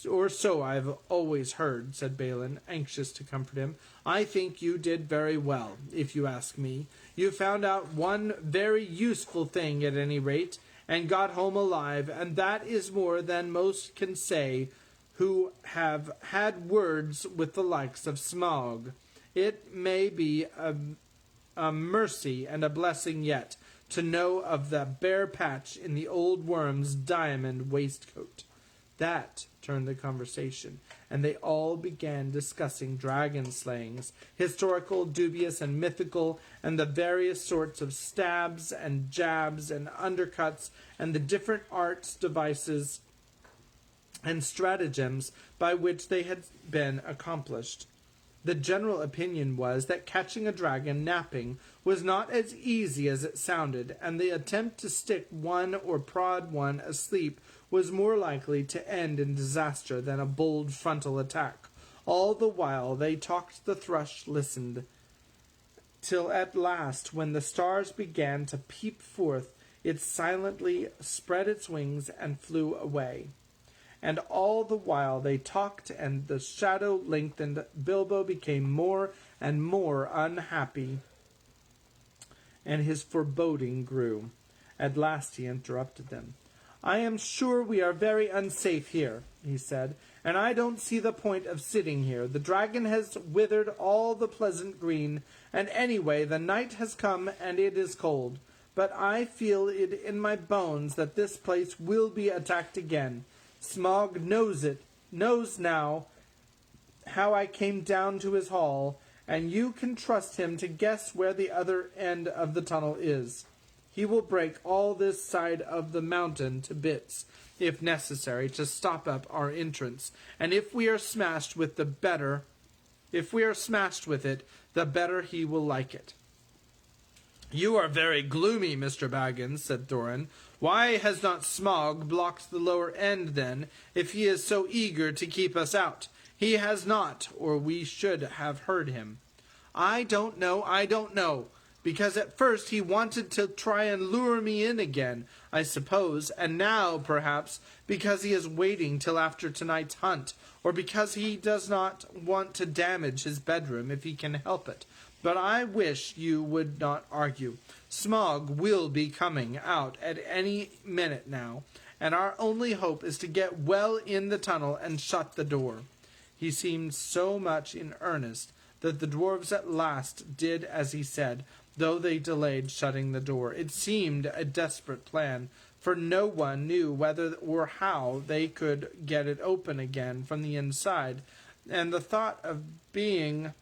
Or so I've always heard," said Balin, anxious to comfort him. "I think you did very well, if you ask me. You found out one very useful thing at any rate, and got home alive, and that is more than most can say who have had words with the likes of Smaug. It may be a mercy and a blessing yet to know of the bare patch in the old worm's diamond waistcoat." That turned the conversation, and they all began discussing dragon slayings, historical, dubious, and mythical, and the various sorts of stabs and jabs and undercuts, and the different arts, devices, and stratagems by which they had been accomplished. The general opinion was that catching a dragon napping was not as easy as it sounded, and the attempt to stick one or prod one asleep was more likely to end in disaster than a bold frontal attack. All the while they talked, the thrush listened, till at last, when the stars began to peep forth, it silently spread its wings and flew away. And all the while they talked and the shadow lengthened, Bilbo became more and more unhappy, and his foreboding grew. At last he interrupted them. "I am sure we are very unsafe here," he said, "and I don't see the point of sitting here. The dragon has withered all the pleasant green, and anyway the night has come and it is cold. But I feel it in my bones that this place will be attacked again. Smaug knows now how I came down to his hall, and you can trust him to guess where the other end of the tunnel is. He will break all this side of the mountain to bits, if necessary, to stop up our entrance, and if we are smashed with it, the better he will like it." "You are very gloomy, Mr. Baggins," said Thorin. "Why has not Smaug blocked the lower end, then, if he is so eager to keep us out? He has not, or we should have heard him." I don't know. Because at first he wanted to try and lure me in again, I suppose, and now, perhaps, because he is waiting till after tonight's hunt, or because he does not want to damage his bedroom if he can help it. But I wish you would not argue. Smaug will be coming out at any minute now, and our only hope is to get well in the tunnel and shut the door." He seemed so much in earnest that the dwarves at last did as he said, though they delayed shutting the door. It seemed a desperate plan, for no one knew whether or how they could get it open again from the inside, and the thought of being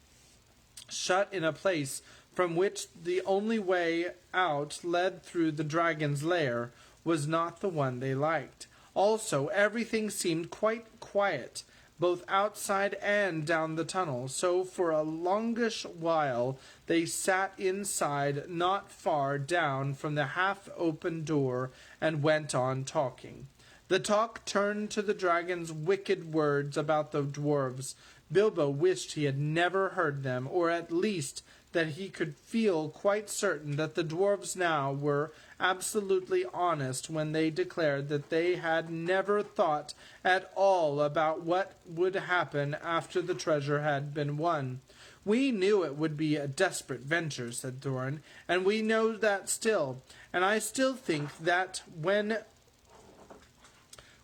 shut in a place from which the only way out led through the dragon's lair was not the one they liked. Also, everything seemed quite quiet, both outside and down the tunnel, so for a longish while they sat inside not far down from the half-open door and went on talking. The talk turned to the dragon's wicked words about the dwarves. Bilbo wished he had never heard them, or at least that he could feel quite certain that the dwarves now were absolutely honest when they declared that they had never thought at all about what would happen after the treasure had been won. "We knew it would be a desperate venture," said Thorin, "and we know that still. And I still think that when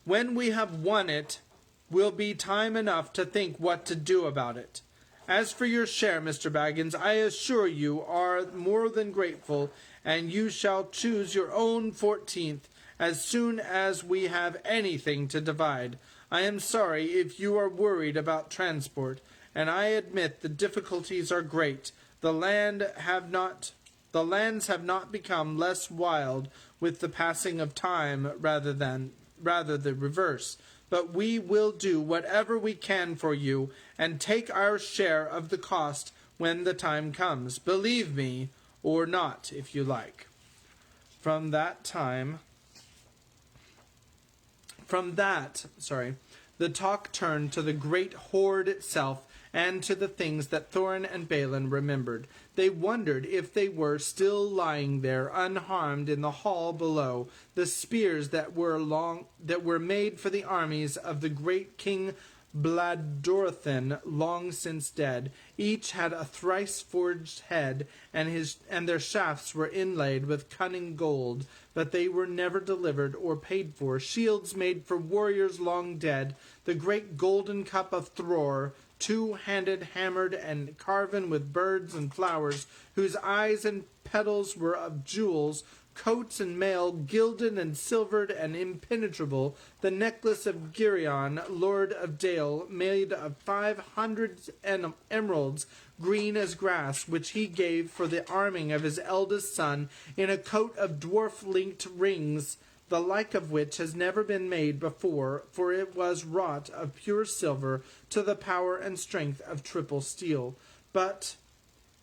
we have won it, will be time enough to think what to do about it. As for your share, Mr. Baggins, I assure you are more than grateful, and you shall choose your own 14th as soon as we have anything to divide. I am sorry if you are worried about transport, and I admit the difficulties are great. The lands have not become less wild with the passing of time, rather the reverse. But we will do whatever we can for you, and take our share of the cost when the time comes. Believe me, or not, if you like." From that, the talk turned to the great hoard itself, and to the things that Thorin and Balin remembered. They wondered if they were still lying there unharmed in the hall below, the spears that were made for the armies of the great King Bladorthin, long since dead. Each had a thrice forged head, and their shafts were inlaid with cunning gold, but they were never delivered or paid for. Shields made for warriors long dead, the great golden cup of Thror, two-handed, hammered, and carven with birds and flowers, whose eyes and petals were of jewels, coats and mail, gilded and silvered and impenetrable, the necklace of Girion, lord of Dale, made of 500 emeralds, green as grass, which he gave for the arming of his eldest son, in a coat of dwarf-linked rings, the like of which has never been made before, for it was wrought of pure silver to the power and strength of triple steel. But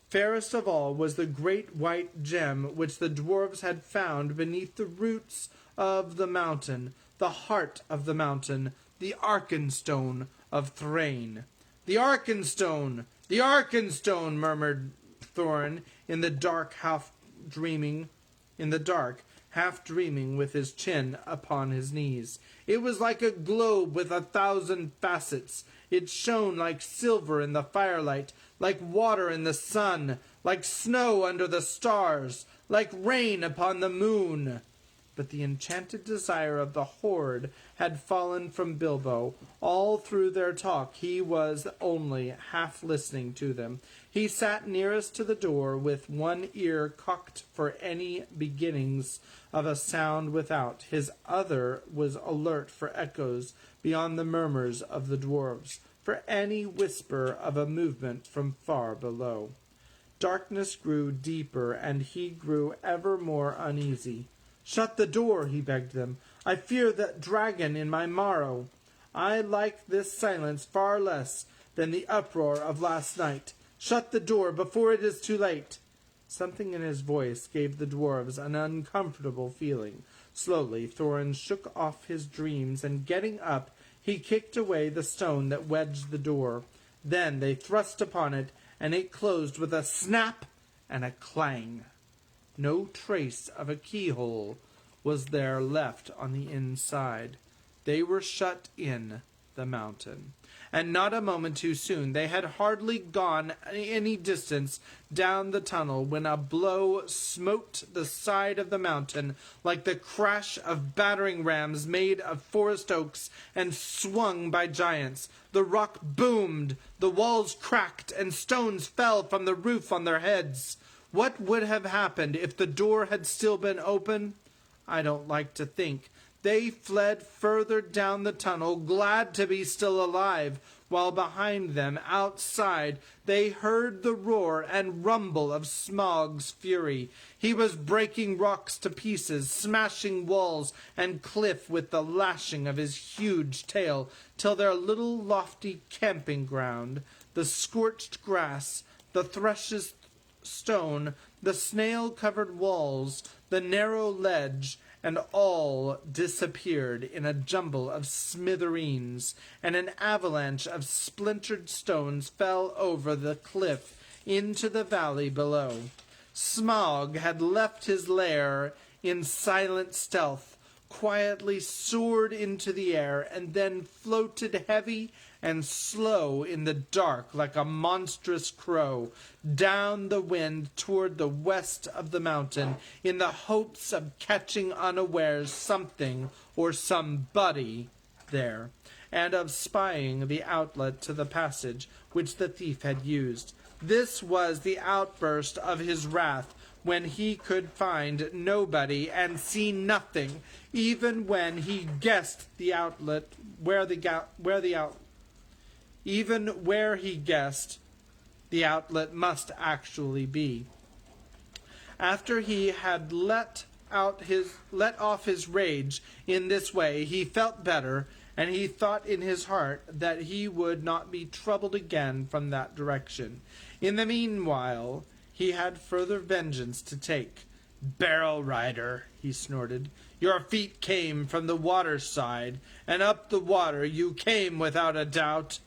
fairest of all was the great white gem which the dwarves had found beneath the roots of the mountain, the heart of the mountain, the Arkenstone of Thrain. "The Arkenstone! The Arkenstone!" murmured Thorin in the dark, half dreaming with his chin upon his knees. "It was like a globe with 1,000 facets. It shone like silver in the firelight, like water in the sun, like snow under the stars, like rain upon the moon." But the enchanted desire of the hoard had fallen from Bilbo. All through their talk he was only half listening to them. He sat nearest to the door, with one ear cocked for any beginnings of a sound without. His other was alert for echoes beyond the murmurs of the dwarves, for any whisper of a movement from far below. Darkness grew deeper, and he grew ever more uneasy. "Shut the door," he begged them. "I fear that dragon in my marrow. I like this silence far less than the uproar of last night. Shut the door before it is too late." Something in his voice gave the dwarves an uncomfortable feeling. Slowly Thorin shook off his dreams, and getting up, he kicked away the stone that wedged the door. Then they thrust upon it, and it closed with a snap and a clang. No trace of a keyhole was there left on the inside. They were shut in the mountain. And not a moment too soon. They had hardly gone any distance down the tunnel when a blow smote the side of the mountain like the crash of battering rams made of forest oaks and swung by giants. The rock boomed, the walls cracked, and stones fell from the roof on their heads. What would have happened if the door had still been open? I don't like to think. They fled further down the tunnel, glad to be still alive, while behind them, outside, they heard the roar and rumble of Smaug's fury. He was breaking rocks to pieces, smashing walls and cliff with the lashing of his huge tail, till their little lofty camping ground, the scorched grass, the thrush's stone, the snail-covered walls, the narrow ledge, and all disappeared in a jumble of smithereens, and an avalanche of splintered stones fell over the cliff into the valley below. Smaug had left his lair in silent stealth, quietly soared into the air, and then floated heavy and slow in the dark like a monstrous crow, down the wind toward the west of the mountain, in the hopes of catching unawares something or somebody there, and of spying the outlet to the passage which the thief had used. This was the outburst of his wrath, when he could find nobody and see nothing, even when he guessed the outlet even where he guessed the outlet must actually be. After he had let off his rage in this way, he felt better, and he thought in his heart that he would not be troubled again from that direction. In the meanwhile, he had further vengeance to take. "Barrel rider," he snorted, "your feet came from the water side, and up the water you came without a doubt.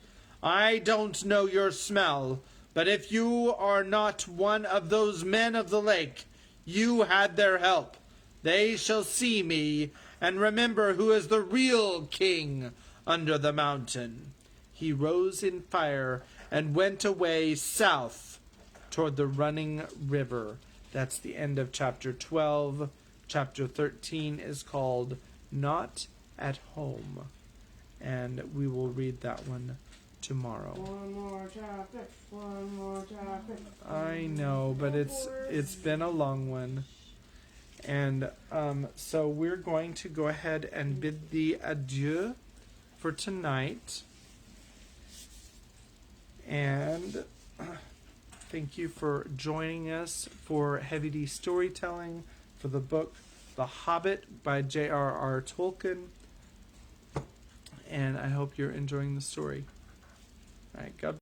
I don't know your smell, but if you are not one of those men of the lake, you had their help. They shall see me, and remember who is the real king under the mountain." He rose in fire and went away south toward the running river. That's the end of chapter 12. Chapter 13 is called Not at Home, and we will read that one tomorrow. One more chapter, one more chapter. I know, but it's been a long one. And so we're going to go ahead and bid thee adieu for tonight. And thank you for joining us for Heavy D Storytelling for the book The Hobbit by J.R.R. Tolkien. And I hope you're enjoying the story. All right, God